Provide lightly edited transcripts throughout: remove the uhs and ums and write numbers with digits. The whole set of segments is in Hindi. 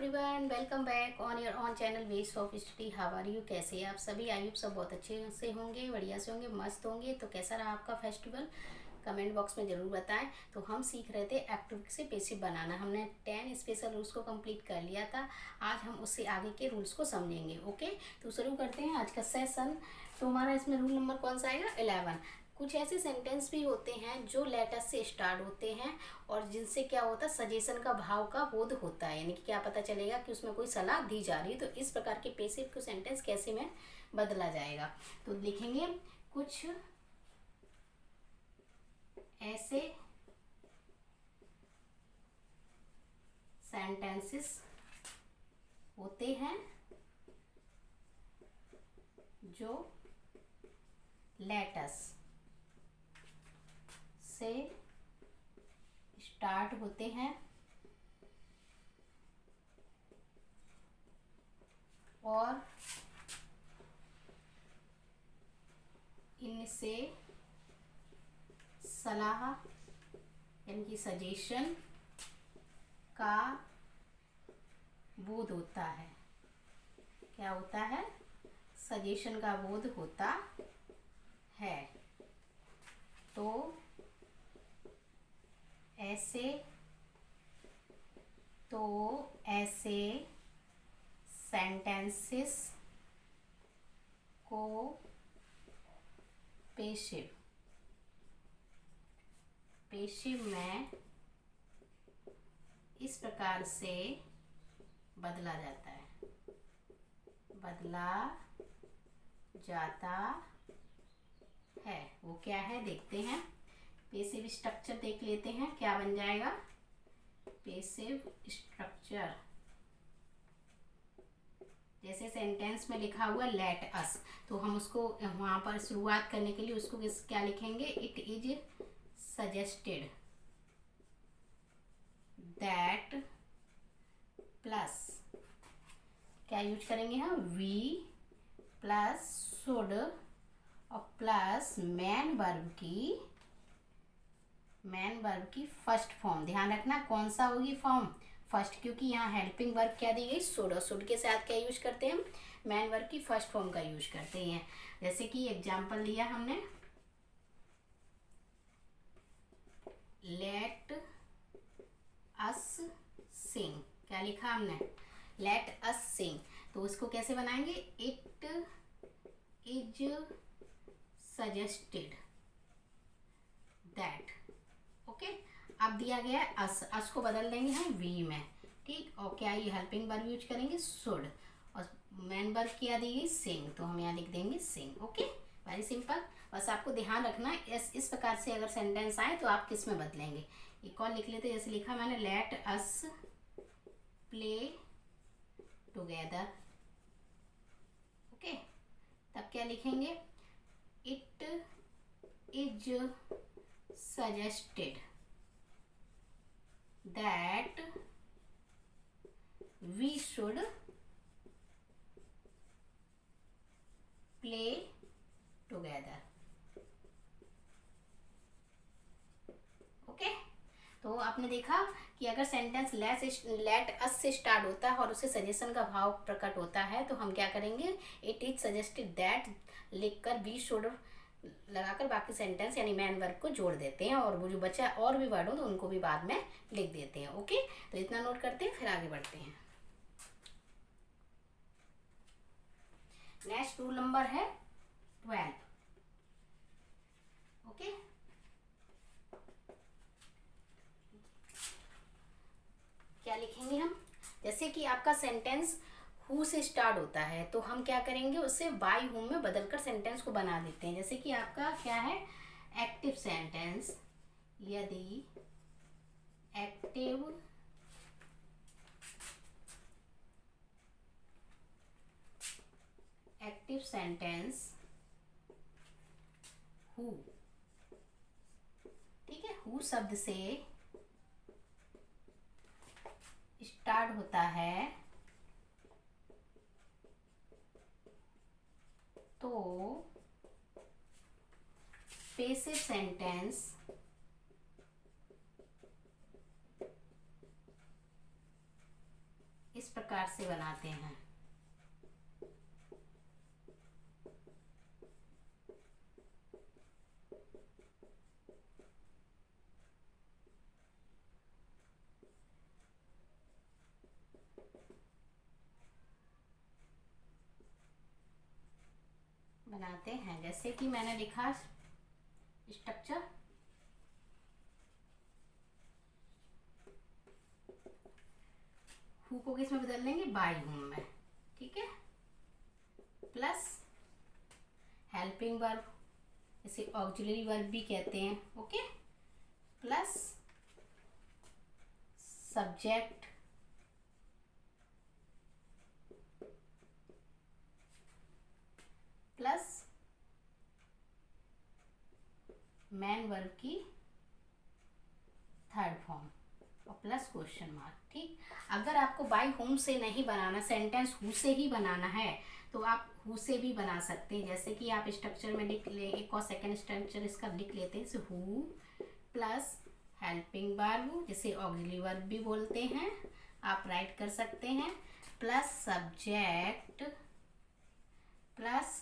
Everyone, welcome back on your on channel ways of study. How are you? कैसे हैं आप सभी? आई होप सब बहुत अच्छे से होंगे, बढ़िया से होंगे, मस्त होंगे। तो कैसा रहा आपका फेस्टिवल? कमेंट बॉक्स में ज़रूर बताएं। तो हम सीख रहे थे एक्टिविटी से पेसिव बनाना। हमने 10 स्पेशल रूल्स को कंप्लीट कर लिया था। आज हम उससे आगे के रूल्स को समझेंगे। ओके, तो शुरू करते हैं आज का सेशन। तो हमारा इसमें रूल नंबर कौन सा आएगा? 11। कुछ ऐसे सेंटेंस भी होते हैं जो लेटर से स्टार्ट होते हैं और जिनसे क्या होता है, सजेशन का भाव का बोध होता है, यानी कि क्या पता चलेगा कि उसमें कोई सलाह दी जा रही है। तो इस प्रकार के पेसिव को सेंटेंस कैसे में बदला जाएगा, तो लिखेंगे कुछ ऐसे सेंटेंसेस होते हैं जो लेटर्स से स्टार्ट होते हैं और इनसे सलाह यानी कि सजेशन का बोध होता है। क्या होता है? सजेशन का बोध होता है। तो ऐसे सेंटेंसेस को पेशिव में इस प्रकार से बदला जाता है। वो क्या है देखते हैं। पेसिव स्ट्रक्चर देख लेते हैं, क्या बन जाएगा पेसिव स्ट्रक्चर। जैसे सेंटेंस में लिखा हुआ लेट अस, तो हम उसको वहां पर शुरुआत करने के लिए उसको क्या लिखेंगे? It is suggested that plus क्या यूज करेंगे हम? वी प्लस शुड और प्लस मैन वर्ब की फर्स्ट फॉर्म। ध्यान रखना कौन सा होगी फॉर्म? फर्स्ट, क्योंकि यहाँ हेल्पिंग वर्ब क्या दी गई? शुड, और शुड के साथ क्या यूज करते हैं हम? मैन वर्ब की फर्स्ट फॉर्म का यूज करते हैं। जैसे कि एग्जांपल लिया हमने, लेट अस सिंग। क्या लिखा हमने? लेट अस सिंग। तो उसको कैसे बनाएंगे? It is suggested that. Okay, अब दिया गया है अस को बदल देंगे हम वी में, ठीक। और क्या ये हेल्पिंग वर्ब यूज करेंगे? शुड, और मैन वर्ब क्या दी गई? सिंग, तो हम यहाँ लिख देंगे सिंग। Okay, very simple. बस आपको ध्यान रखना है इस प्रकार से अगर सेंटेंस आए तो आप किस में बदलेंगे। एक और लिख लेते हैं, जैसे लिखा मैंने, let us play together. Okay, तब क्या लिखेंगे? It is suggested that we should play together. Okay, तो आपने देखा कि अगर सेंटेंस लेट अस से स्टार्ट होता है और उसे सजेशन का भाव प्रकट होता है तो हम क्या करेंगे? इट इज सजेस्टेड दैट लिखकर वी शुड लगाकर बाकी सेंटेंस यानी मैन वर्ब को जोड़ देते हैं, और वो जो बचा और भी वर्ड हो तो उनको भी बाद में लिख देते हैं। ओके, तो इतना नोट करते हैं, फिर आगे बढ़ते हैं। नेक्स्ट रूल नंबर है 12। ओके, क्या लिखेंगे हम? जैसे कि आपका सेंटेंस हु से स्टार्ट होता है तो हम क्या करेंगे? उससे बाय हुम में बदलकर सेंटेंस को बना देते हैं। जैसे कि आपका क्या है? Active sentence. यदि एक्टिव सेंटेंस हु, ठीक है, हु शब्द से स्टार्ट होता है तो पेसिव सेंटेंस इस प्रकार से बनाते हैं। बनाते हैं जैसे कि मैंने लिखा स्ट्रक्चर, हु को किस में बदल लेंगे, बाय हुम में, ठीक है। प्लस हेल्पिंग वर्ब, इसे ऑक्सिलरी वर्ब भी कहते हैं, okay. Plus subject, plus man verb की थर्ड फॉर्म और प्लस क्वेश्चन मार्क, ठीक। अगर आपको बाय होम से नहीं बनाना, सेंटेंस हु से ही बनाना है, तो आप हु से भी बना सकते हैं। जैसे कि आप स्ट्रक्चर में लिख ले, एक और सेकंड स्ट्रक्चर इसका लिख लेते हैं, हु प्लस हेल्पिंग वर्ब, जिसे ऑक्सिलरी वर्ब भी बोलते हैं, आप राइट कर सकते हैं, plus subject, plus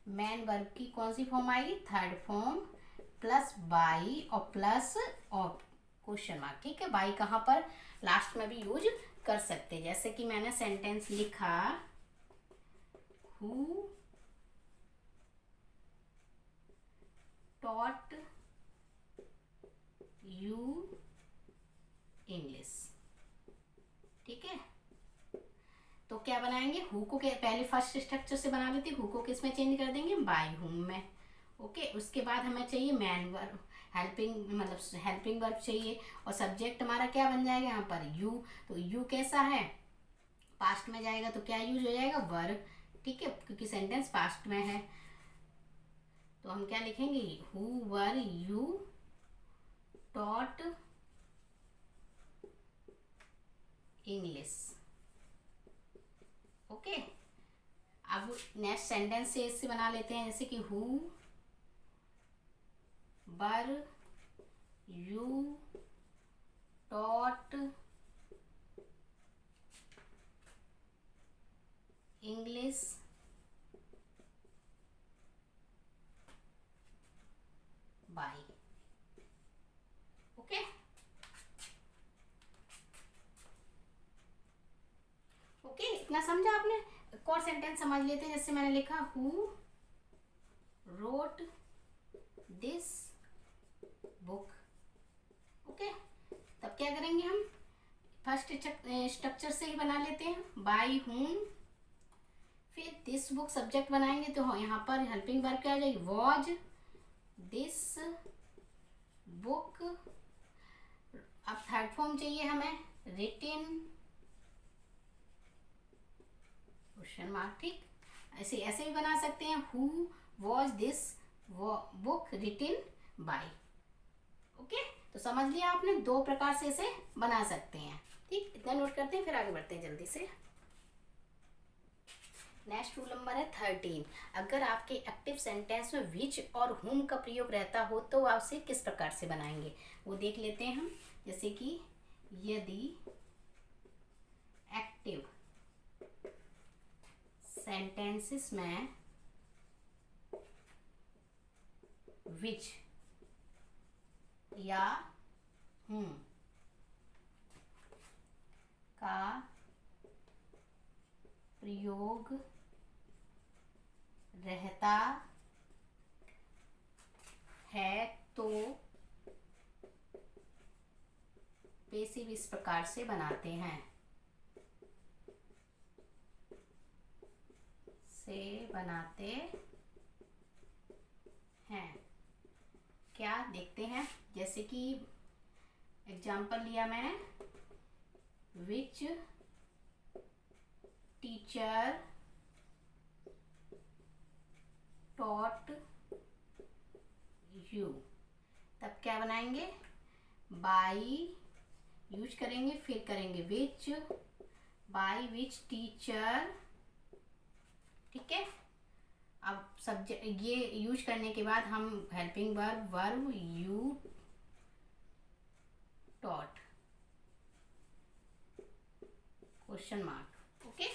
man verb की कौन सी फॉर्म आएगी, थर्ड फॉर्म, प्लस बाई और प्लस और क्वेश्चन मार्क, ठीक है। बाई कहाँ पर, लास्ट में भी यूज कर सकते हैं। जैसे कि मैंने सेंटेंस लिखा, हु टॉट यू इंग्लिश, ठीक है। तो क्या बनाएंगे, हु को पहले फर्स्ट स्ट्रक्चर से बना लेते हैं, हु को किस में चेंज कर देंगे, बाय हुम में, ओके। उसके बाद हमें चाहिए मैन वर्ब, हेल्पिंग मतलब हेल्पिंग वर्ब चाहिए, और सब्जेक्ट हमारा क्या बन जाएगा यहाँ पर, यू। तो यू कैसा है, पास्ट में जाएगा तो क्या यूज हो जाएगा, वर्ब, ठीक है, क्योंकि सेंटेंस पास्ट में है। तो हम क्या लिखेंगे, who were you taught English, okay. अब नेक्स्ट सेंटेंस से इससे बना लेते हैं, जैसे कि who were you taught English by, okay. Okay, इतना समझा आपने। एक और सेंटेंस समझ लेते हैं, जैसे मैंने लिखा, who wrote this book, okay. तब क्या करेंगे हम, फर्स्ट स्ट्रक्चर से ही बना लेते हैं, बाय हुम, फिर दिस बुक सब्जेक्ट बनाएंगे, तो यहाँ पर हेल्पिंग वर्ब क्या आ जाएगी, वॉज दिस बुक। अब थर्ड फॉर्म चाहिए हमें, रिटिन क्वेश्चन मार्क, ठीक। ऐसे ऐसे भी बना सकते हैं, who was this book रिटिन bye, okay. तो समझ लिया आपने, दो प्रकार से इसे बना सकते हैं, ठीक। इतना नोट करते हैं, फिर आगे बढ़ते हैं जल्दी से। नेक्स्ट रूल नंबर है 13। अगर आपके एक्टिव सेंटेंस में विच और हुम का प्रयोग रहता हो तो आप उसे किस प्रकार से बनाएंगे, वो देख लेते हैं हम। जैसे कि यदि एक्टिव सेंटेंसेस में विच या हुम का प्रयोग रहता है तो पैसिव इस प्रकार से बनाते हैं, क्या देखते हैं। जैसे कि एग्जाम्पल लिया मैंने, विच टीचर टॉट यू, तब क्या बनाएंगे, बाई यूज करेंगे, फिर करेंगे विच, बाई विच टीचर, ठीक है। अब सब्जेक्ट ये यूज करने के बाद हम helping verb you taught, question mark. Okay,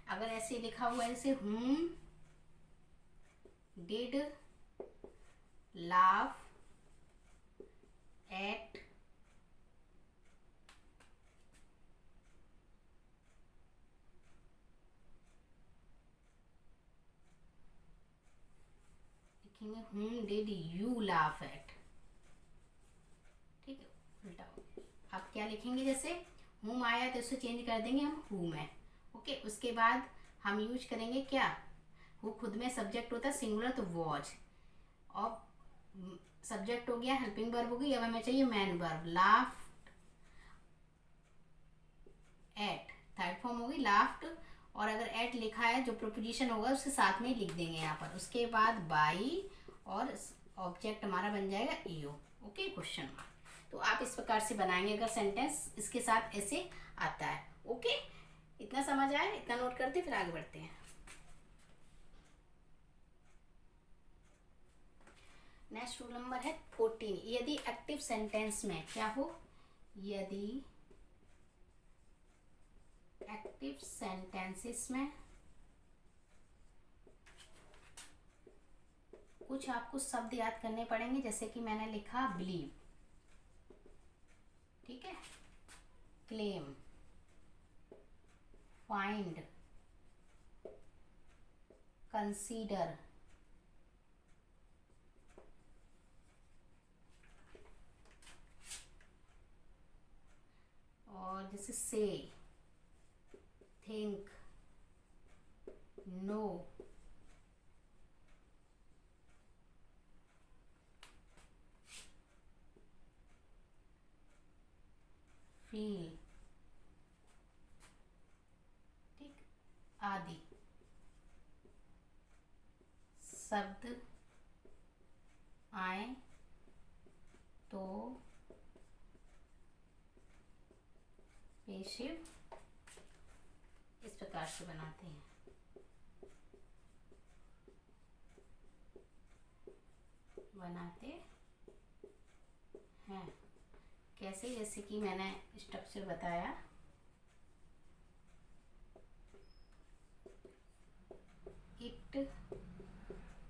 अगर ऐसे लिखा हुआ है जैसे whom did laugh at लिखेंगे whom did you laugh at। ठीक है, उल्टा हो गया। अब क्या लिखेंगे, जैसे whom आया तो उससे चेंज कर देंगे हम whom है। ओके, उसके बाद हम यूज करेंगे क्या, वो खुद में सब्जेक्ट होता है सिंगुलर तो वॉज, और सब्जेक्ट हो गया, हेल्पिंग वर्ब हो गई, अब हमें चाहिए man verb. Laughed eight, third form होगी लाफ्ड, और अगर एट लिखा है जो प्रोपोजिशन होगा उसके साथ में ही लिख देंगे यहाँ पर। उसके बाद बाई और ऑब्जेक्ट हमारा बन जाएगा ईओ। Okay, question mark. तो आप इस प्रकार से बनाएंगे अगर सेंटेंस इसके साथ ऐसे आता है। ओके, इतना समझ आया, इतना नोट करते फिर आगे बढ़ते हैं। नेक्स्ट रूल नंबर है 14। यदि एक्टिव सेंटेंस में क्या हो, यदि एक्टिव सेंटेंसेस में कुछ आपको शब्द याद करने पड़ेंगे, जैसे कि मैंने लिखा बिलीव, ठीक है, क्लेम, फाइंड, कंसीडर, और जैसे से, थिंक, नो, फील, ठीक, आदि शब्द आए तो पेशिव इस प्रकार से बनाते हैं। कैसे, जैसे कि मैंने स्ट्रक्चर बताया, इट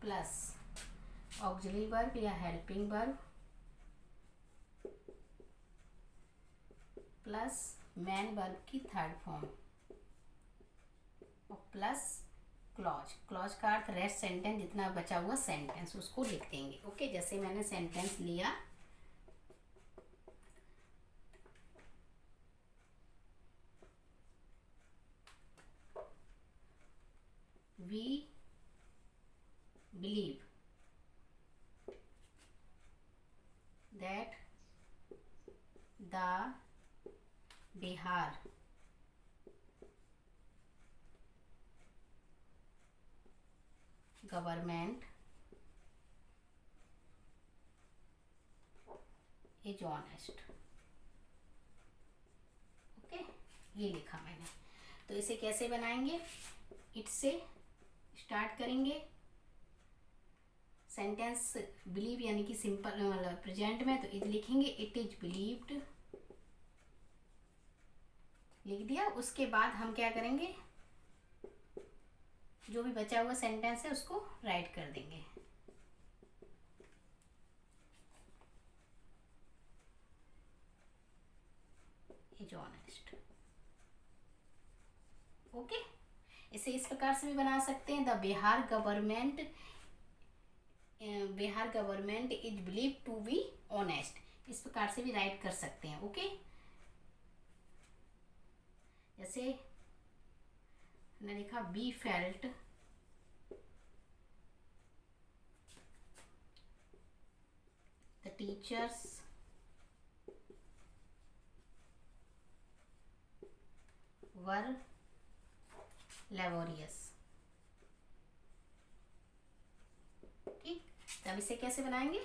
प्लस ऑक्सिलरी वर्ब या helping verb plus man verb की थर्ड फॉर्म और प्लस क्लॉज। क्लॉज का अर्थ रेस्ट सेंटेंस, जितना बचा हुआ सेंटेंस उसको लिख देंगे। ओके, जैसे मैंने सेंटेंस लिया, we believe that the Bihar government is honest. Okay, ये लिखा मैंने। तो इसे कैसे बनाएंगे, इट से स्टार्ट करेंगे सेंटेंस, बिलीव यानी कि सिंपल मतलब प्रेजेंट में, तो इज लिखेंगे, इट इज बिलीव्ड, लिख दिया। उसके बाद हम क्या करेंगे, जो भी बचा हुआ सेंटेंस है उसको राइट कर देंगे। Is honest. ओके, इसे इस प्रकार से भी बना सकते हैं, the Bihar government is believe to be honest, इस प्रकार से भी राइट कर सकते हैं। ओके, जैसे मैंने लिखा be felt the teachers were laborious. ठीक, तब इसे कैसे बनाएंगे,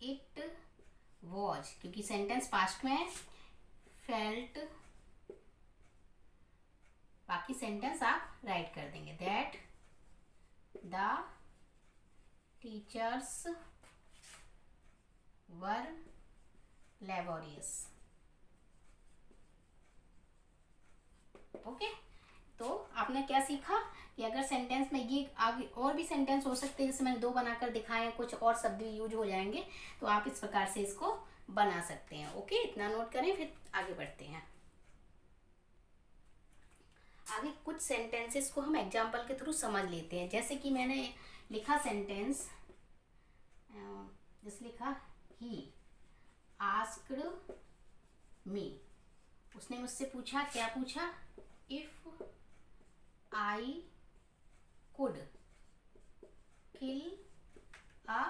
इट वॉज, क्योंकि सेंटेंस पास्ट में है, फेल्ट, बाकी सेंटेंस आप राइट कर देंगे, that the teachers were laborious. Okay, तो आपने क्या सीखा कि अगर सेंटेंस में ये आगे और भी सेंटेंस हो सकते हैं, जैसे मैंने 2 बनाकर दिखाए, कुछ और शब्द भी यूज हो जाएंगे, तो आप इस प्रकार से इसको बना सकते हैं। ओके, इतना नोट करें, फिर आगे बढ़ते हैं। आगे कुछ सेंटेंसेस को हम एग्जाम्पल के थ्रू समझ लेते हैं। जैसे कि मैंने लिखा सेंटेंस, जैसे लिखा ही आस्क्ड मी, उसने मुझसे पूछा, क्या पूछा, if I could kill a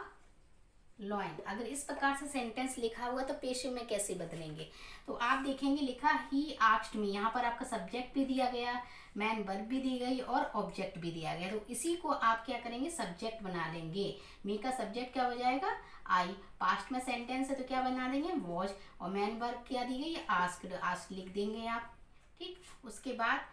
lion. अगर इस प्रकार से सेंटेंस लिखा हुआ तो पेशे में कैसे बदलेंगे, तो आप देखेंगे लिखा ही आस्क्ड मी, यहाँ पर आपका सब्जेक्ट भी दिया गया, मैन वर्ब भी दी गई और ऑब्जेक्ट भी दिया गया। तो इसी को आप क्या करेंगे, सब्जेक्ट बना लेंगे। मी का सब्जेक्ट क्या हो जाएगा, आई। पास्ट में सेंटेंस है तो क्या बना देंगे, वॉज, और मैन वर्ब क्या दी गई, आस्क्ड, आस्क्ड लिख देंगे आप। ठीक, उसके बाद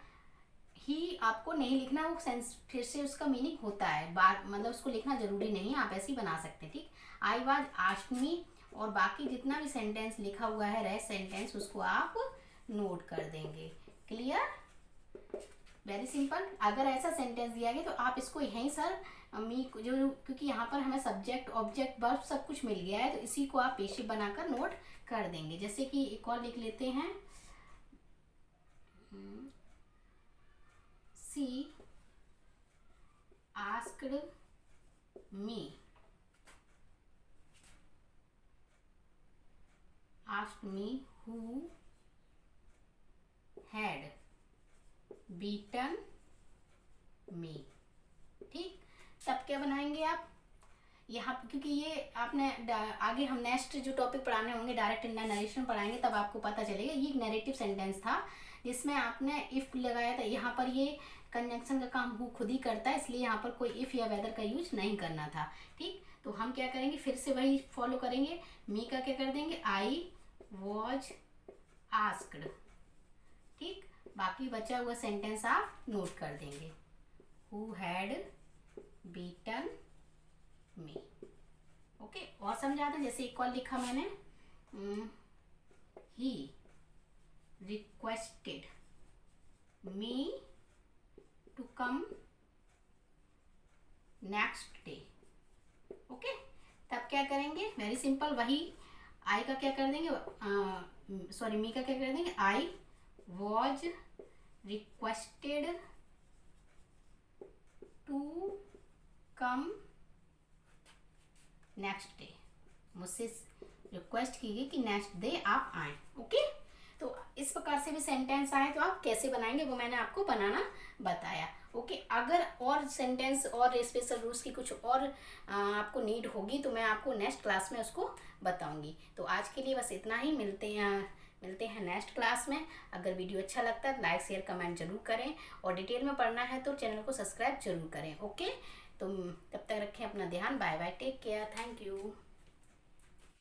ही आपको नहीं लिखना, वो सेंस फिर से उसका मीनिंग होता है, बात मतलब उसको लिखना जरूरी नहीं है, आप ऐसे ही बना सकते हैं। ठीक, आई वाज आस्क्ड मी, और बाकी जितना भी सेंटेंस लिखा हुआ है रेस्ट सेंटेंस, उसको आप नोट कर देंगे। Clear, very simple. अगर ऐसा सेंटेंस दिया गया तो आप इसको यहीं सर मी जो, क्योंकि यहाँ पर हमें सब्जेक्ट ऑब्जेक्ट वर्ब सब कुछ मिल गया है, तो इसी को आप पेशे बनाकर नोट कर देंगे। जैसे कि एक और लिख लेते हैं, she asked me, asked me who had beaten me। ठीक, तब क्या बनाएंगे आप यहाँ, क्योंकि ये आपने आगे हम नेक्स्ट जो टॉपिक पढ़ाने होंगे डायरेक्ट नरेशन पढ़ाएंगे, तब आपको पता चलेगा। ये एक नैरेटिव सेंटेंस था जिसमें आपने इफ लगाया था। यहाँ पर ये कंजंक्शन का काम हु खुद ही करता है, इसलिए यहाँ पर कोई इफ या वेदर का यूज नहीं करना था। ठीक, तो हम क्या करेंगे, फिर से वही फॉलो करेंगे। मी का क्या कर देंगे, आई वॉज आस्क्ड। ठीक, बाकी बचा हुआ सेंटेंस आप नोट कर देंगे, who had beaten me. Okay, और समझा दें, जैसे एक और लिखा मैंने, he requested me to come next day. Okay, तब क्या करेंगे, वेरी सिंपल, वही आई का क्या कर देंगे, सॉरी मी का क्या कर देंगे, I was requested to come next day, मुझसे रिक्वेस्ट की गई कि नेक्स्ट डे आप आए। ओके, तो इस प्रकार से भी सेंटेंस आए तो आप कैसे बनाएंगे वो मैंने आपको बनाना बताया। ओके, अगर और सेंटेंस और स्पेशल रूल्स की कुछ और आपको नीड होगी तो मैं आपको नेक्स्ट क्लास में उसको बताऊंगी। तो आज के लिए बस इतना ही, मिलते हैं नेक्स्ट क्लास में। अगर वीडियो अच्छा लगता है तो लाइक शेयर कमेंट जरूर करें, और डिटेल में पढ़ना है तो चैनल को सब्सक्राइब जरूर करें। ओके, तो तब तक रखें अपना ध्यान, bye bye, take care, thank you.